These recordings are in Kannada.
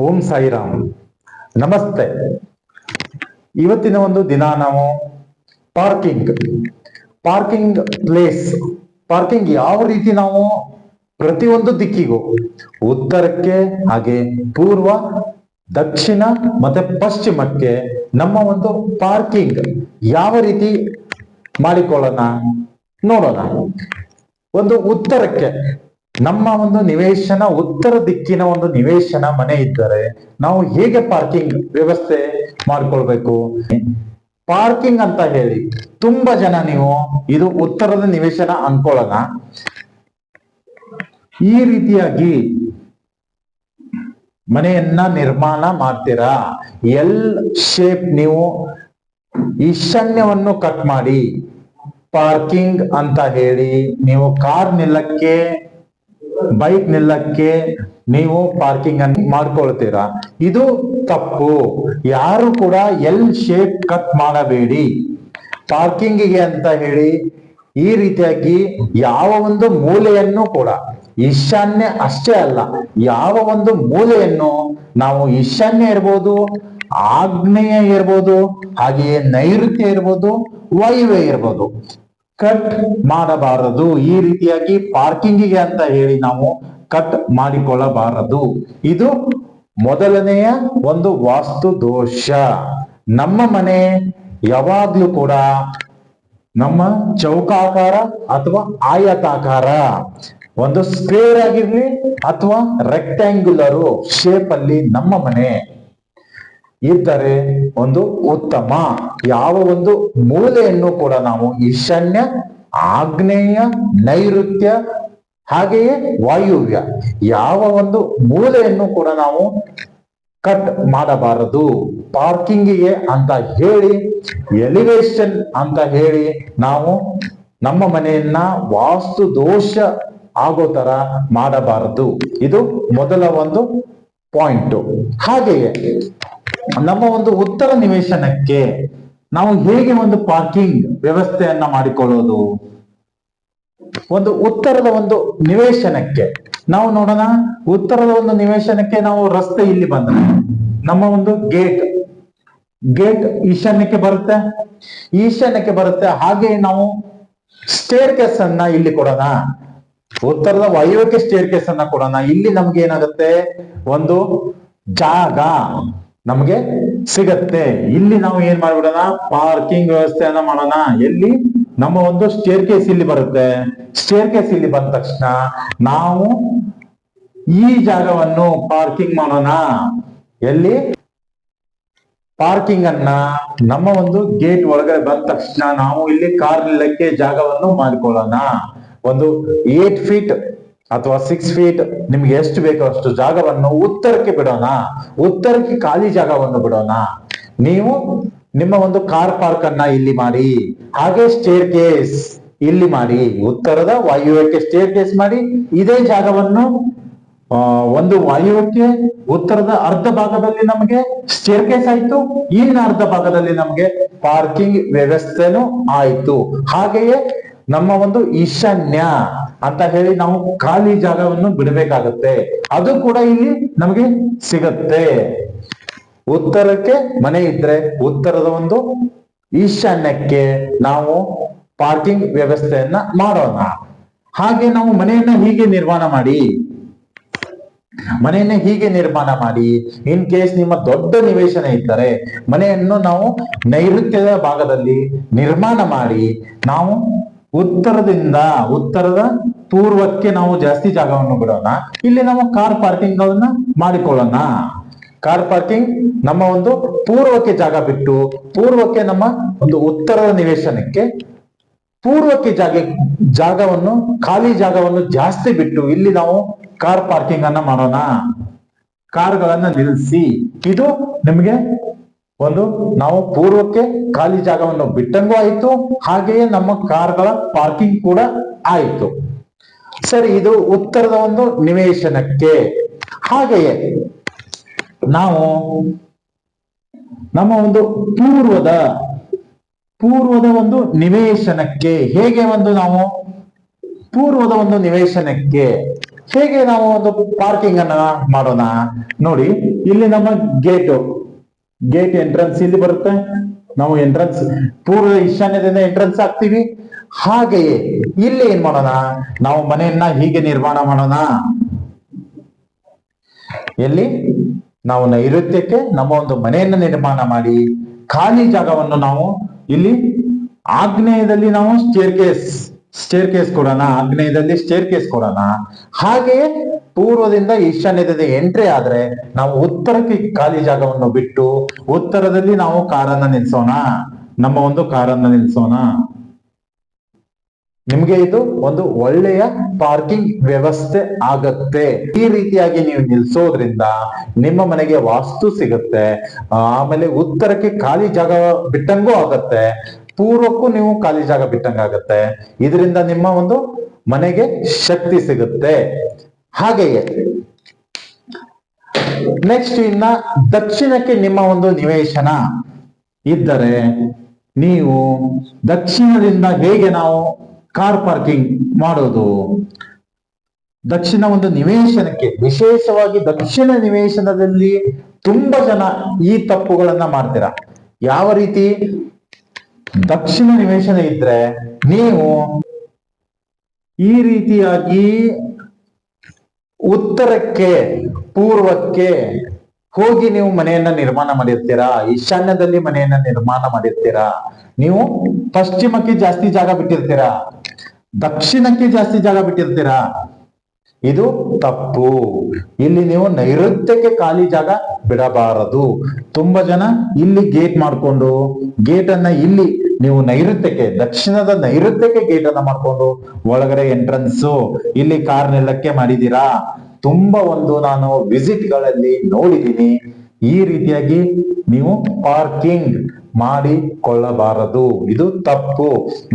ಓಂ ಸಾಯಿರಾಮ್. ನಮಸ್ತೆ. ಇವತ್ತಿನ ಒಂದು ದಿನ ನಾವು ಪಾರ್ಕಿಂಗ್ ಪ್ಲೇಸ್, ಪಾರ್ಕಿಂಗ್ ಯಾವ ರೀತಿ ನಾವು ಪ್ರತಿಯೊಂದು ದಿಕ್ಕಿಗೂ ಉತ್ತರಕ್ಕೆ, ಹಾಗೆ ಪೂರ್ವ, ದಕ್ಷಿಣ ಮತ್ತೆ ಪಶ್ಚಿಮಕ್ಕೆ ನಮ್ಮ ಒಂದು ಪಾರ್ಕಿಂಗ್ ಯಾವ ರೀತಿ ಮಾಡಿಕೊಳ್ಳೋಣ ನೋಡೋಣ. ಒಂದು ಉತ್ತರಕ್ಕೆ ನಮ್ಮ ಒಂದು ನಿವೇಶನ, ಉತ್ತರ ದಿಕ್ಕಿನ ಒಂದು ನಿವೇಶನ ಮನೆ ಇದ್ದರೆ ನಾವು ಹೇಗೆ ಪಾರ್ಕಿಂಗ್ ವ್ಯವಸ್ಥೆ ಮಾಡ್ಕೊಳ್ಬೇಕು? ಪಾರ್ಕಿಂಗ್ ಅಂತ ಹೇಳಿ ತುಂಬಾ ಜನ ನೀವು ಇದು ಉತ್ತರದ ನಿವೇಶನ ಅನ್ಕೊಳ್ಳೋಣ. ಈ ರೀತಿಯಾಗಿ ಮನೆಯನ್ನ ನಿರ್ಮಾಣ ಮಾಡ್ತೀರಾ, ಎಲ್ ಶೇಪ್ ನೀವು ಈಶಾನ್ಯವನ್ನು ಕಟ್ ಮಾಡಿ ಪಾರ್ಕಿಂಗ್ ಅಂತ ಹೇಳಿ ನೀವು ಕಾರ್ ನಿಲ್ಲಕ್ಕೆ, ಬೈಕ್ ನಿಲ್ಲಕ್ಕೆ ನೀವು ಪಾರ್ಕಿಂಗ್ ಅನ್ನು ಮಾಡ್ಕೊಳ್ತೀರಾ. ಇದು ತಪ್ಪು. ಯಾರು ಕೂಡ ಎಲ್ ಶೇಪ್ ಕಟ್ ಮಾಡಬೇಡಿ ಪಾರ್ಕಿಂಗಿಗೆ ಅಂತ ಹೇಳಿ. ಈ ರೀತಿಯಾಗಿ ಯಾವ ಒಂದು ಮೂಲೆಯನ್ನು ಕೂಡ, ಈಶಾನ್ಯ ಅಷ್ಟೇ ಅಲ್ಲ, ಯಾವ ಒಂದು ಮೂಲೆಯನ್ನು ನಾವು ಈಶಾನ್ಯ ಇರ್ಬೋದು, ಆಗ್ನೇಯ ಇರ್ಬೋದು, ಹಾಗೆಯೇ ನೈಋತ್ಯ ಇರ್ಬೋದು, ವಾಯುವ್ಯ ಇರ್ಬೋದು, ಕಟ್ ಮಾಡಬಾರದು. ಈ ರೀತಿಯಾಗಿ ಪಾರ್ಕಿಂಗಿಗೆ ಅಂತ ಹೇಳಿ ನಾವು ಕಟ್ ಮಾಡಿಕೊಳ್ಳಬಾರದು. ಇದು ಮೊದಲನೆಯ ಒಂದು ವಾಸ್ತು ದೋಷ. ನಮ್ಮ ಮನೆ ಯಾವಾಗ್ಲೂ ಕೂಡ ನಮ್ಮ ಚೌಕಾಕಾರ ಅಥವಾ ಆಯತಾಕಾರ, ಒಂದು ಸ್ಕ್ವೇರ್ ಆಗಿರ್ಲಿ ಅಥವಾ ರೆಕ್ಟ್ಯಾಂಗ್ಯುಲರ್ ಶೇಪ್ ಅಲ್ಲಿ ನಮ್ಮ ಮನೆ ಇದ್ದರೆ ಒಂದು ಉತ್ತಮ. ಯಾವ ಒಂದು ಮೂಲೆಯನ್ನು ಕೂಡ ನಾವು ಈಶಾನ್ಯ, ಆಗ್ನೇಯ, ನೈಋತ್ಯ, ಹಾಗೆಯೇ ವಾಯುವ್ಯ ಯಾವ ಒಂದು ಮೂಲೆಯನ್ನು ಕೂಡ ನಾವು ಕಟ್ ಮಾಡಬಾರದು ಪಾರ್ಕಿಂಗಿಗೆ ಅಂತ ಹೇಳಿ. ಎಲಿವೇಶನ್ ಅಂತ ಹೇಳಿ ನಾವು ನಮ್ಮ ಮನೆಯನ್ನ ವಾಸ್ತು ದೋಷ ಆಗೋ ತರ ಮಾಡಬಾರದು. ಇದು ಮೊದಲ ಒಂದು ಪಾಯಿಂಟ್. ಹಾಗೆಯೇ ನಮ್ಮ ಒಂದು ಉತ್ತರ ನಿವೇಶನಕ್ಕೆ ನಾವು ಹೇಗೆ ಒಂದು ಪಾರ್ಕಿಂಗ್ ವ್ಯವಸ್ಥೆಯನ್ನ ಮಾಡಿಕೊಳ್ಳೋದು? ಒಂದು ಉತ್ತರದ ಒಂದು ನಿವೇಶನಕ್ಕೆ ನಾವು ನೋಡೋಣ. ಉತ್ತರದ ಒಂದು ನಿವೇಶನಕ್ಕೆ ನಾವು ರಸ್ತೆ ಇಲ್ಲಿ ಬಂದ್ರೆ ನಮ್ಮ ಒಂದು ಗೇಟ್ ಈಶಾನ್ಯಕ್ಕೆ ಬರುತ್ತೆ. ಹಾಗೆ ನಾವು ಸ್ಟೇರ್ ಕೇಸ್ ಅನ್ನ ಇಲ್ಲಿ ಕೊಡೋಣ. ಉತ್ತರದ ವಾಯುವ್ಯಕ್ಕೆ ಸ್ಟೇರ್ ಕೇಸ್ ಅನ್ನ ಕೊಡೋಣ. ಇಲ್ಲಿ ನಮ್ಗೆ ಏನಾಗುತ್ತೆ, ಒಂದು ಜಾಗ ನಮಗೆ ಸಿಗತ್ತೆ. ಇಲ್ಲಿ ನಾವು ಏನ್ ಮಾಡ್ಬಿಡೋಣ, ಪಾರ್ಕಿಂಗ್ ವ್ಯವಸ್ಥೆಯನ್ನ ಮಾಡೋಣ. ಎಲ್ಲಿ ನಮ್ಮ ಒಂದು ಸ್ಟೇರ್ ಕೇಸ್ ಇಲ್ಲಿ ಬರುತ್ತೆ. ಸ್ಟೇರ್ ಕೇಸ್ ಇಲ್ಲಿ ಬಂದ ತಕ್ಷಣ ನಾವು ಈ ಜಾಗವನ್ನು ಪಾರ್ಕಿಂಗ್ ಮಾಡೋಣ. ಎಲ್ಲಿ ಪಾರ್ಕಿಂಗ್ ಅನ್ನ ನಮ್ಮ ಒಂದು ಗೇಟ್ ಒಳಗಡೆ ಬಂದ ತಕ್ಷಣ ನಾವು ಇಲ್ಲಿ ಕಾರ್ ನಿಲ್ಲಕ್ಕೆ ಜಾಗವನ್ನು ಮಾಡಿಕೊಳ್ಳೋಣ. ಒಂದು 8 ಫೀಟ್ ಅಥವಾ 6 ಫೀಟ್ ನಿಮ್ಗೆ ಎಷ್ಟು ಬೇಕೋ ಅಷ್ಟು ಜಾಗವನ್ನು ಉತ್ತರಕ್ಕೆ ಬಿಡೋಣ. ಉತ್ತರಕ್ಕೆ ಖಾಲಿ ಜಾಗವನ್ನು ಬಿಡೋಣ. ನೀವು ನಿಮ್ಮ ಒಂದು ಕಾರ್ ಪಾರ್ಕ್ ಅನ್ನ ಇಲ್ಲಿ ಮಾಡಿ. ಹಾಗೆ ಸ್ಟೇರ್ ಕೇಸ್ ಇಲ್ಲಿ ಮಾಡಿ. ಉತ್ತರದ ವಾಯುವ್ಯಕ್ಕೆ ಸ್ಟೇರ್ ಕೇಸ್ ಮಾಡಿ. ಇದೇ ಜಾಗವನ್ನು ಒಂದು ವಾಯುವ್ಯಕ್ಕೆ, ಉತ್ತರದ ಅರ್ಧ ಭಾಗದಲ್ಲಿ ನಮಗೆ ಸ್ಟೇರ್ ಕೇಸ್ ಆಯ್ತು, ಇನ್ನ ಅರ್ಧ ಭಾಗದಲ್ಲಿ ನಮಗೆ ಪಾರ್ಕಿಂಗ್ ವ್ಯವಸ್ಥೆನೂ ಆಯ್ತು. ಹಾಗೆಯೇ ನಮ್ಮ ಒಂದು ಈಶಾನ್ಯ ಅಂತ ಹೇಳಿ ನಾವು ಖಾಲಿ ಜಾಗವನ್ನು ಬಿಡಬೇಕಾಗತ್ತೆ. ಅದು ಕೂಡ ಇಲ್ಲಿ ನಮಗೆ ಸಿಗತ್ತೆ. ಉತ್ತರಕ್ಕೆ ಮನೆ ಇದ್ರೆ ಉತ್ತರದ ಒಂದು ಈಶಾನ್ಯಕ್ಕೆ ನಾವು ಪಾರ್ಕಿಂಗ್ ವ್ಯವಸ್ಥೆಯನ್ನ ಮಾಡೋಣ. ಹಾಗೆ ನಾವು ಮನೆಯನ್ನ ಹೀಗೆ ನಿರ್ಮಾಣ ಮಾಡಿ ಇನ್ ಕೇಸ್ ನಿಮ್ಮ ದೊಡ್ಡ ನಿವೇಶನ ಇದ್ದರೆ ಮನೆಯನ್ನು ನಾವು ನೈಋತ್ಯದ ಭಾಗದಲ್ಲಿ ನಿರ್ಮಾಣ ಮಾಡಿ ನಾವು ಉತ್ತರದ ಪೂರ್ವಕ್ಕೆ ನಾವು ಜಾಸ್ತಿ ಜಾಗವನ್ನು ಬಿಡೋಣ. ಇಲ್ಲಿ ನಾವು ಕಾರ್ ಪಾರ್ಕಿಂಗ್ ಗಳನ್ನ ಮಾಡಿಕೊಳ್ಳೋಣ. ಕಾರ್ ಪಾರ್ಕಿಂಗ್ ನಮ್ಮ ಒಂದು ಪೂರ್ವಕ್ಕೆ ಜಾಗ ಬಿಟ್ಟು, ಪೂರ್ವಕ್ಕೆ ನಮ್ಮ ಒಂದು ಉತ್ತರದ ನಿವೇಶನಕ್ಕೆ ಪೂರ್ವಕ್ಕೆ ಜಾಗವನ್ನು ಖಾಲಿ ಜಾಗವನ್ನು ಜಾಸ್ತಿ ಬಿಟ್ಟು ಇಲ್ಲಿ ನಾವು ಕಾರ್ ಪಾರ್ಕಿಂಗ್ ಅನ್ನ ಮಾಡೋಣ. ಕಾರ್ಗಳನ್ನ ನಿಲ್ಲಿಸಿ. ಇದು ನಿಮಗೆ ಒಂದು ನಾವು ಪೂರ್ವಕ್ಕೆ ಖಾಲಿ ಜಾಗವನ್ನು ಬಿಟ್ಟಂಗೂ ಆಯ್ತು, ಹಾಗೆಯೇ ನಮ್ಮ ಕಾರ್ಗಳ ಪಾರ್ಕಿಂಗ್ ಕೂಡ ಆಯ್ತು. ಸರಿ, ಇದು ಉತ್ತರದ ಒಂದು ನಿವೇಶನಕ್ಕೆ. ಹಾಗೆಯೇ ನಾವು ನಮ್ಮ ಒಂದು ಪೂರ್ವದ ಒಂದು ನಿವೇಶನಕ್ಕೆ ಹೇಗೆ ನಾವು ಪೂರ್ವದ ಒಂದು ನಿವೇಶನಕ್ಕೆ ಹೇಗೆ ನಾವು ಒಂದು ಪಾರ್ಕಿಂಗ್ ಅನ್ನ ಮಾಡೋಣ ನೋಡಿ. ಇಲ್ಲಿ ನಮ್ಮ ಗೇಟ್ ಎಂಟ್ರೆನ್ಸ್ ಇಲ್ಲಿ ಬರುತ್ತೆ. ನಾವು ಎಂಟ್ರೆನ್ಸ್ ಪೂರ್ವ ಈಶಾನ್ಯದಿಂದ ಎಂಟ್ರೆನ್ಸ್ ಆಗ್ತೀವಿ. ಹಾಗೆಯೇ ಇಲ್ಲಿ ಏನ್ ಮಾಡೋಣ, ನಾವು ಮನೆಯನ್ನ ಹೀಗೆ ನಿರ್ಮಾಣ ಮಾಡೋಣ. ಎಲ್ಲಿ ನಾವು ನೈಋತ್ಯಕ್ಕೆ ನಮ್ಮ ಒಂದು ಮನೆಯನ್ನ ನಿರ್ಮಾಣ ಮಾಡಿ ಖಾಲಿ ಜಾಗವನ್ನು ನಾವು ಇಲ್ಲಿ ಆಗ್ನೇಯದಲ್ಲಿ ನಾವು ಸ್ಟೇರ್ ಕೇಸ್ ಕೊಡೋಣ. ಆಗ್ನೇಯದಲ್ಲಿ ಸ್ಟೇರ್ ಕೇಸ್ ಕೊಡೋಣ. ಹಾಗೆಯೇ ಪೂರ್ವದಿಂದ ಈಶಾನ್ಯದಿಂದ ಎಂಟ್ರಿ ಆದ್ರೆ ನಾವು ಉತ್ತರಕ್ಕೆ ಖಾಲಿ ಜಾಗವನ್ನು ಬಿಟ್ಟು ಉತ್ತರದಲ್ಲಿ ನಾವು ಕಾರನ್ನ ನಿಲ್ಸೋಣ. ನಮ್ಮ ಒಂದು ಕಾರನ್ನ ನಿಲ್ಸೋಣ. ನಿಮ್ಗೆ ಇದು ಒಂದು ಒಳ್ಳೆಯ ಪಾರ್ಕಿಂಗ್ ವ್ಯವಸ್ಥೆ ಆಗತ್ತೆ. ಈ ರೀತಿಯಾಗಿ ನೀವು ನಿಲ್ಸೋದ್ರಿಂದ ನಿಮ್ಮ ಮನೆಗೆ ವಾಸ್ತು ಸಿಗುತ್ತೆ. ಆಮೇಲೆ ಉತ್ತರಕ್ಕೆ ಖಾಲಿ ಜಾಗ ಬಿಟ್ಟಂಗೂ ಆಗತ್ತೆ, ಪೂರ್ವಕ್ಕೂ ನೀವು ಖಾಲಿ ಜಾಗ ಬಿಟ್ಟಂಗಾಗತ್ತೆ. ಇದರಿಂದ ನಿಮ್ಮ ಒಂದು ಮನೆಗೆ ಶಕ್ತಿ ಸಿಗುತ್ತೆ. ಹಾಗೆಯೇ ನೆಕ್ಸ್ಟ್ ಇನ್ನ ದಕ್ಷಿಣಕ್ಕೆ ನಿಮ್ಮ ಒಂದು ನಿವೇಶನ ಇದ್ದರೆ ನೀವು ದಕ್ಷಿಣದಿಂದ ಹೇಗೆ ನಾವು ಕಾರ್ ಪಾರ್ಕಿಂಗ್ ಮಾಡೋದು, ದಕ್ಷಿಣ ಒಂದು ನಿವೇಶನಕ್ಕೆ, ವಿಶೇಷವಾಗಿ ದಕ್ಷಿಣ ನಿವೇಶನದಲ್ಲಿ ತುಂಬಾ ಜನ ಈ ತಪ್ಪುಗಳನ್ನ ಮಾಡ್ತೀರಾ. ಯಾವ ರೀತಿ, ದಕ್ಷಿಣ ನಿವೇಶನ ಇದ್ರೆ ನೀವು ಈ ರೀತಿಯಾಗಿ ಉತ್ತರಕ್ಕೆ ಪೂರ್ವಕ್ಕೆ ಹೋಗಿ ನೀವು ಮನೆಯನ್ನ ನಿರ್ಮಾಣ ಮಾಡಿರ್ತೀರಾ. ಈಶಾನ್ಯದಲ್ಲಿ ಮನೆಯನ್ನ ನಿರ್ಮಾಣ ಮಾಡಿರ್ತೀರಾ. ನೀವು ಪಶ್ಚಿಮಕ್ಕೆ ಜಾಸ್ತಿ ಜಾಗ ಬಿಟ್ಟಿರ್ತೀರಾ, ದಕ್ಷಿಣಕ್ಕೆ ಜಾಸ್ತಿ ಜಾಗ ಬಿಟ್ಟಿರ್ತೀರಾ. ಇದು ತಪ್ಪು. ಇಲ್ಲಿ ನೀವು ನೈಋತ್ಯಕ್ಕೆ ಖಾಲಿ ಜಾಗ ಬಿಡಬಾರದು. ತುಂಬಾ ಜನ ಇಲ್ಲಿ ಗೇಟ್ ಮಾಡ್ಕೊಂಡು ಗೇಟ್ ಅನ್ನ ಇಲ್ಲಿ ನೀವು ನೈಋತ್ಯಕ್ಕೆ, ದಕ್ಷಿಣದ ನೈಋತ್ಯಕ್ಕೆ ಗೇಟ್ ಅನ್ನ ಮಾಡ್ಕೊಂಡು ಒಳಗಡೆ ಎಂಟ್ರೆನ್ಸ್ ಇಲ್ಲಿ ಕಾರ್ ನಿಲ್ಲಕ್ಕೆ ಮಾಡಿದೀರಾ. ತುಂಬಾ ಒಂದು ನಾನು ವಿಸಿಟ್ ಗಳಲ್ಲಿ ನೋಡಿದೀನಿ. ಈ ರೀತಿಯಾಗಿ ನೀವು ಪಾರ್ಕಿಂಗ್ ಮಾಡಿಕೊಳ್ಳಬಾರದು. ಇದು ತಪ್ಪು.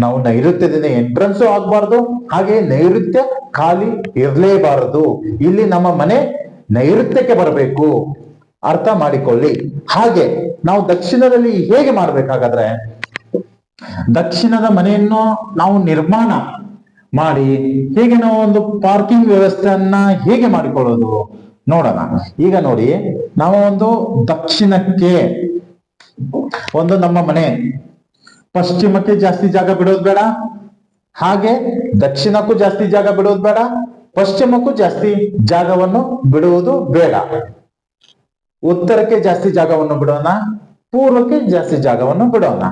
ನಾವು ನೈಋತ್ಯದಿಂದ ಎಂಟ್ರೆನ್ಸ್ ಆಗ್ಬಾರ್ದು, ಹಾಗೆ ನೈಋತ್ಯ ಖಾಲಿ ಇರಲೇಬಾರದು. ಇಲ್ಲಿ ನಮ್ಮ ಮನೆ ನೈಋತ್ಯಕ್ಕೆ ಬರಬೇಕು, ಅರ್ಥ ಮಾಡಿಕೊಳ್ಳಿ. ಹಾಗೆ ನಾವು ದಕ್ಷಿಣದಲ್ಲಿ ಹೇಗೆ ಮಾಡ್ಬೇಕಾಗಾದ್ರೆ, ದಕ್ಷಿಣದ ಮನೆಯನ್ನು ನಾವು ನಿರ್ಮಾಣ ಮಾಡಿ ಹೇಗೆ ನಾವು ಒಂದು ಪಾರ್ಕಿಂಗ್ ವ್ಯವಸ್ಥೆಯನ್ನ ಹೇಗೆ ಮಾಡಿಕೊಳ್ಳೋದು ನೋಡೋಣ. ಈಗ ನೋಡಿ, ನಾವು ಒಂದು ದಕ್ಷಿಣಕ್ಕೆ ಒಂದು ನಮ್ಮ ಮನೆ, ಪಶ್ಚಿಮಕ್ಕೆ ಜಾಸ್ತಿ ಜಾಗ ಬಿಡೋದು ಬೇಡ, ಹಾಗೆ ದಕ್ಷಿಣಕ್ಕೂ ಜಾಸ್ತಿ ಜಾಗ ಬಿಡೋದು ಬೇಡ, ಪಶ್ಚಿಮಕ್ಕೂ ಜಾಸ್ತಿ ಜಾಗವನ್ನು ಬಿಡುವುದು ಬೇಡ. ಉತ್ತರಕ್ಕೆ ಜಾಸ್ತಿ ಜಾಗವನ್ನು ಬಿಡೋಣ, ಪೂರ್ವಕ್ಕೆ ಜಾಸ್ತಿ ಜಾಗವನ್ನು ಬಿಡೋಣ.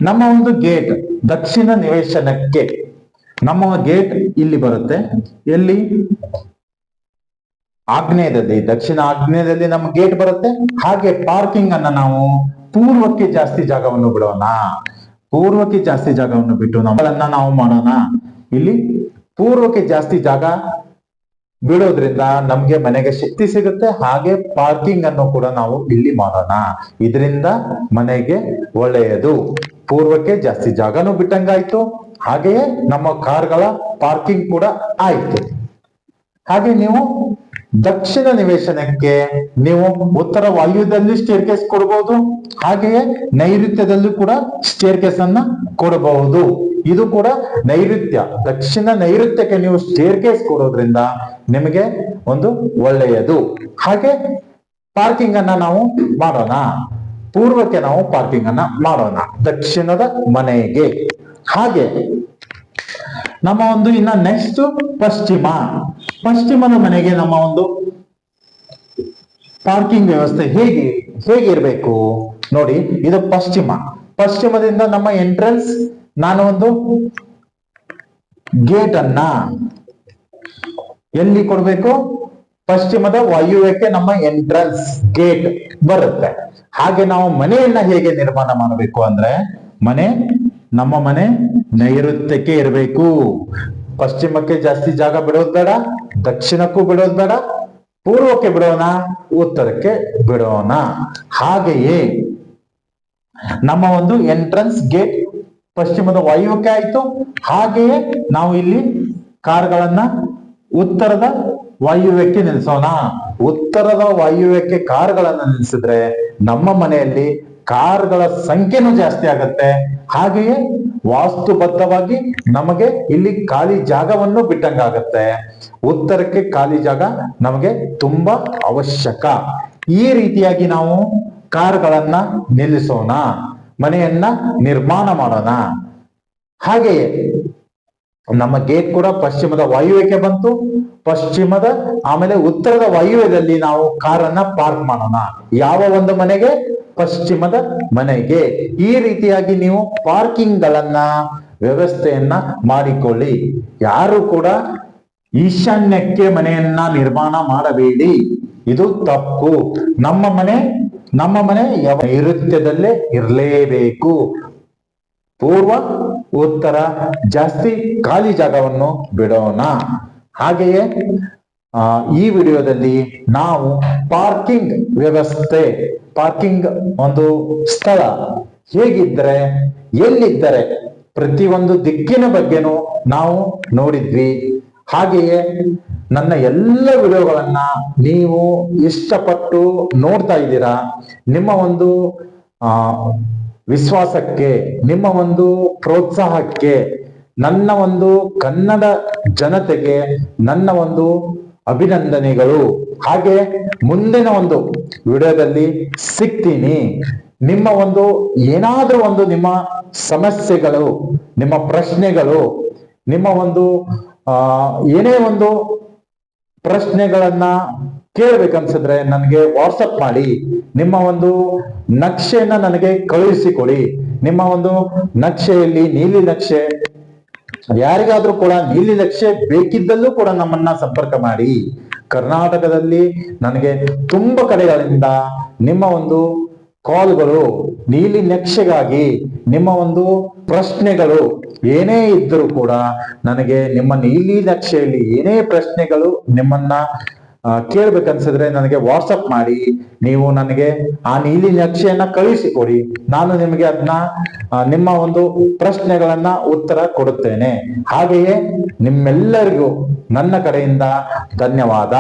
ನಮ್ಮ ಒಂದು ಗೇಟ್ ದಕ್ಷಿಣ ನಿವೇಶನಕ್ಕೆ ನಮ್ಮ ಗೇಟ್ ಇಲ್ಲಿ ಬರುತ್ತೆ. ಎಲ್ಲಿ, ಆಗ್ನೇಯದಲ್ಲಿ, ದಕ್ಷಿಣ ಆಗ್ನೇಯದಲ್ಲಿ ನಮ್ಮ ಗೇಟ್ ಬರುತ್ತೆ. ಹಾಗೆ ಪಾರ್ಕಿಂಗ್ ಅನ್ನ ನಾವು ಪೂರ್ವಕ್ಕೆ ಜಾಸ್ತಿ ಜಾಗವನ್ನು ಬಿಡೋಣ. ಪೂರ್ವಕ್ಕೆ ಜಾಸ್ತಿ ಜಾಗವನ್ನು ಬಿಟ್ಟು ನಮ್ಮನ್ನ ನಾವು ಮಾಡೋಣ. ಇಲ್ಲಿ ಪೂರ್ವಕ್ಕೆ ಜಾಸ್ತಿ ಜಾಗ ಬಿಡೋದ್ರಿಂದ ನಮ್ಗೆ ಮನೆಗೆ ಶಕ್ತಿ ಸಿಗುತ್ತೆ. ಹಾಗೆ ಪಾರ್ಕಿಂಗ್ ಅನ್ನು ಕೂಡ ನಾವು ಇಲ್ಲಿ ಮಾಡೋಣ. ಇದರಿಂದ ಮನೆಗೆ ಒಳ್ಳೆಯದು. ಪೂರ್ವಕ್ಕೆ ಜಾಸ್ತಿ ಜಾಗನೂ ಬಿಟ್ಟಂಗಾಯ್ತು, ಹಾಗೆಯೇ ನಮ್ಮ ಕಾರ್ಗಳ ಪಾರ್ಕಿಂಗ್ ಕೂಡ ಆಯ್ತು. ಹಾಗೆ ನೀವು ದಕ್ಷಿಣ ನಿವೇಶನಕ್ಕೆ ನೀವು ಉತ್ತರ ವಾಯುವ್ಯದಲ್ಲಿ ಸ್ಟೇರ್ ಕೇಸ್ ಕೊಡಬಹುದು, ಹಾಗೆಯೇ ನೈಋತ್ಯದಲ್ಲೂ ಕೂಡ ಸ್ಟೇರ್ ಕೇಸ್ ಅನ್ನ ಕೊಡಬಹುದು. ಇದು ಕೂಡ ನೈಋತ್ಯ, ದಕ್ಷಿಣ ನೈಋತ್ಯಕ್ಕೆ ನೀವು ಸ್ಟೇರ್ ಕೇಸ್ ಕೊಡೋದ್ರಿಂದ ನಿಮಗೆ ಒಂದು ಒಳ್ಳೆಯದು. ಹಾಗೆ ಪಾರ್ಕಿಂಗ್ ಅನ್ನ ನಾವು ಮಾಡೋಣ. ಪೂರ್ವಕ್ಕೆ ನಾವು ಪಾರ್ಕಿಂಗ್ ಅನ್ನ ಮಾಡೋಣ ದಕ್ಷಿಣದ ಮನೆಗೆ. ಹಾಗೆ ನಮ್ಮ ಒಂದು ಇನ್ನ ನೆಕ್ಸ್ಟ್ ಪಶ್ಚಿಮದ ಮನೆಗೆ ನಮ್ಮ ಒಂದು ಪಾರ್ಕಿಂಗ್ ವ್ಯವಸ್ಥೆ ಹೇಗೆ ಇರಬೇಕು ನೋಡಿ. ಇದು ಪಶ್ಚಿಮದಿಂದ ನಮ್ಮ ಎಂಟ್ರೆನ್ಸ್, ನಾನು ಒಂದು ಗೇಟ್ ಅನ್ನ ಎಲ್ಲಿ ಕೊಡ್ಬೇಕು, ಪಶ್ಚಿಮದ ವಾಯುವ್ಯಕ್ಕೆ ನಮ್ಮ ಎಂಟ್ರೆನ್ಸ್ ಗೇಟ್ ಬರುತ್ತೆ. ಹಾಗೆ ನಾವು ಮನೆಯನ್ನ ಹೇಗೆ ನಿರ್ಮಾಣ ಮಾಡಬೇಕು ಅಂದ್ರೆ, ನಮ್ಮ ಮನೆ ನೈಋತ್ಯಕ್ಕೆ ಇರಬೇಕು. ಪಶ್ಚಿಮಕ್ಕೆ ಜಾಸ್ತಿ ಜಾಗ ಬಿಡೋದು ಬೇಡ, ದಕ್ಷಿಣಕ್ಕೂ ಬಿಡೋದು ಬೇಡ, ಪೂರ್ವಕ್ಕೆ ಬಿಡೋಣ, ಉತ್ತರಕ್ಕೆ ಬಿಡೋಣ. ಹಾಗೆಯೇ ನಮ್ಮ ಒಂದು ಎಂಟ್ರೆನ್ಸ್ ಗೇಟ್ ಪಶ್ಚಿಮದ ವಾಯುವ್ಯಕ್ಕೆ ಆಯ್ತು. ಹಾಗೆಯೇ ನಾವು ಇಲ್ಲಿ ಕಾರ್ಗಳನ್ನ ಉತ್ತರದ ವಾಯುವ್ಯಕ್ಕೆ ನಿಲ್ಲಿಸೋಣ. ಉತ್ತರದ ವಾಯುವ್ಯಕ್ಕೆ ಕಾರ್ಗಳನ್ನ ನಿಲ್ಲಿಸಿದ್ರೆ ನಮ್ಮ ಮನೆಯಲ್ಲಿ ಕಾರ್ಗಳ ಸಂಖ್ಯೆನೂ ಜಾಸ್ತಿ ಆಗತ್ತೆ. ಹಾಗೆಯೇ ವಾಸ್ತುಬದ್ಧವಾಗಿ ನಮಗೆ ಇಲ್ಲಿ ಖಾಲಿ ಜಾಗವನ್ನು ಬಿಟ್ಟಂಗಾಗತ್ತೆ. ಉತ್ತರಕ್ಕೆ ಖಾಲಿ ಜಾಗ ನಮಗೆ ತುಂಬಾ ಅವಶ್ಯಕ. ಈ ರೀತಿಯಾಗಿ ನಾವು ಕಾರುಗಳನ್ನ ನಿಲ್ಲಿಸೋಣ, ಮನೆಯನ್ನ ನಿರ್ಮಾಣ ಮಾಡೋಣ. ಹಾಗೆಯೇ ನಮ್ಮ ಗೇಟ್ ಕೂಡ ಪಶ್ಚಿಮದ ವಾಯುವ್ಯಕ್ಕೆ ಬಂತು. ಪಶ್ಚಿಮದ ಆಮೇಲೆ ಉತ್ತರದ ವಾಯುವ್ಯದಲ್ಲಿ ನಾವು ಕಾರನ್ನ ಪಾರ್ಕ್ ಮಾಡೋಣ. ಯಾವ ಒಂದು ಮನೆಗೆ? ಪಶ್ಚಿಮದ ಮನೆಗೆ. ಈ ರೀತಿಯಾಗಿ ನೀವು ಪಾರ್ಕಿಂಗ್ ಗಳನ್ನ ವ್ಯವಸ್ಥೆಯನ್ನ ಮಾಡಿಕೊಳ್ಳಿ. ಯಾರು ಕೂಡ ಈಶಾನ್ಯಕ್ಕೆ ಮನೆಯನ್ನ ನಿರ್ಮಾಣ ಮಾಡಬೇಡಿ, ಇದು ತಪ್ಪು. ನಮ್ಮ ಮನೆ ನೈಋತ್ಯದಲ್ಲೇ ಇರಲೇಬೇಕು. ಪೂರ್ವ ಉತ್ತರ ಜಾಸ್ತಿ ಖಾಲಿ ಜಾಗವನ್ನು ಬಿಡೋಣ. ಹಾಗೆಯೇ ಈ ವಿಡಿಯೋದಲ್ಲಿ ನಾವು ಪಾರ್ಕಿಂಗ್ ವ್ಯವಸ್ಥೆ, ಪಾರ್ಕಿಂಗ್ ಒಂದು ಸ್ಥಳ ಹೇಗಿದ್ದರೆ, ಎಲ್ಲಿದ್ದರೆ, ಪ್ರತಿಯೊಂದು ದಿಕ್ಕಿನ ಬಗ್ಗೆನೂ ನಾವು ನೋಡಿದ್ವಿ. ಹಾಗೆಯೇ ನನ್ನ ಎಲ್ಲ ವಿಡಿಯೋಗಳನ್ನ ನೀವು ಇಷ್ಟಪಟ್ಟು ನೋಡ್ತಾ ಇದ್ದೀರಾ. ನಿಮ್ಮ ಒಂದು ವಿಶ್ವಾಸಕ್ಕೆ, ನಿಮ್ಮ ಒಂದು ಪ್ರೋತ್ಸಾಹಕ್ಕೆ, ನನ್ನ ಒಂದು ಕನ್ನಡ ಜನತೆಗೆ ನನ್ನ ಒಂದು ಅಭಿನಂದನೆಗಳು. ಹಾಗೆ ಮುಂದಿನ ಒಂದು ವಿಡಿಯೋದಲ್ಲಿ ಸಿಗ್ತೀನಿ. ನಿಮ್ಮ ಒಂದು ಏನಾದ್ರೂ ಒಂದು ನಿಮ್ಮ ಸಮಸ್ಯೆಗಳು, ನಿಮ್ಮ ಪ್ರಶ್ನೆಗಳು, ನಿಮ್ಮ ಒಂದು ಏನೇ ಒಂದು ಪ್ರಶ್ನೆಗಳನ್ನ ಕೇಳಬೇಕನ್ಸಿದ್ರೆ ನನಗೆ ವಾಟ್ಸಪ್ ಮಾಡಿ. ನಿಮ್ಮ ಒಂದು ನಕ್ಷೆಯನ್ನ ನನಗೆ ಕಳುಹಿಸಿಕೊಡಿ. ನಿಮ್ಮ ಒಂದು ನಕ್ಷೆಯಲ್ಲಿ ನೀಲಿ ನಕ್ಷೆ, ಯಾರಿಗಾದ್ರೂ ಕೂಡ ನೀಲಿ ನಕ್ಷೆ ಬೇಕಿದ್ದಲ್ಲೂ ಕೂಡ ನಮ್ಮನ್ನ ಸಂಪರ್ಕ ಮಾಡಿ. ಕರ್ನಾಟಕದಲ್ಲಿ ನನಗೆ ತುಂಬ ಕಡೆಗಳಿಂದ ನಿಮ್ಮ ಒಂದು ಕಾಲ್ಗಳು, ನೀಲಿ ನಕ್ಷೆಗಾಗಿ ನಿಮ್ಮ ಒಂದು ಪ್ರಶ್ನೆಗಳು ಏನೇ ಇದ್ದರೂ ಕೂಡ ನನಗೆ ನಿಮ್ಮ ನೀಲಿ ನಕ್ಷೆಯಲ್ಲಿ ಏನೇ ಪ್ರಶ್ನೆಗಳು ನಿಮ್ಮನ್ನ ಕೇಳ್ಬೇಕನ್ಸಿದ್ರೆ ನನಗೆ ವಾಟ್ಸಪ್ ಮಾಡಿ. ನೀವು ನನಗೆ ಆ ನೀಲಿ ನಕ್ಷೆಯನ್ನ ಕಳುಹಿಸಿಕೊಡಿ. ನಾನು ನಿಮಗೆ ಅದನ್ನ ನಿಮ್ಮ ಒಂದು ಪ್ರಶ್ನೆಗಳನ್ನ ಉತ್ತರ ಕೊಡುತ್ತೇನೆ. ಹಾಗೆಯೇ ನಿಮ್ಮೆಲ್ಲರಿಗೂ ನನ್ನ ಕಡೆಯಿಂದ ಧನ್ಯವಾದ.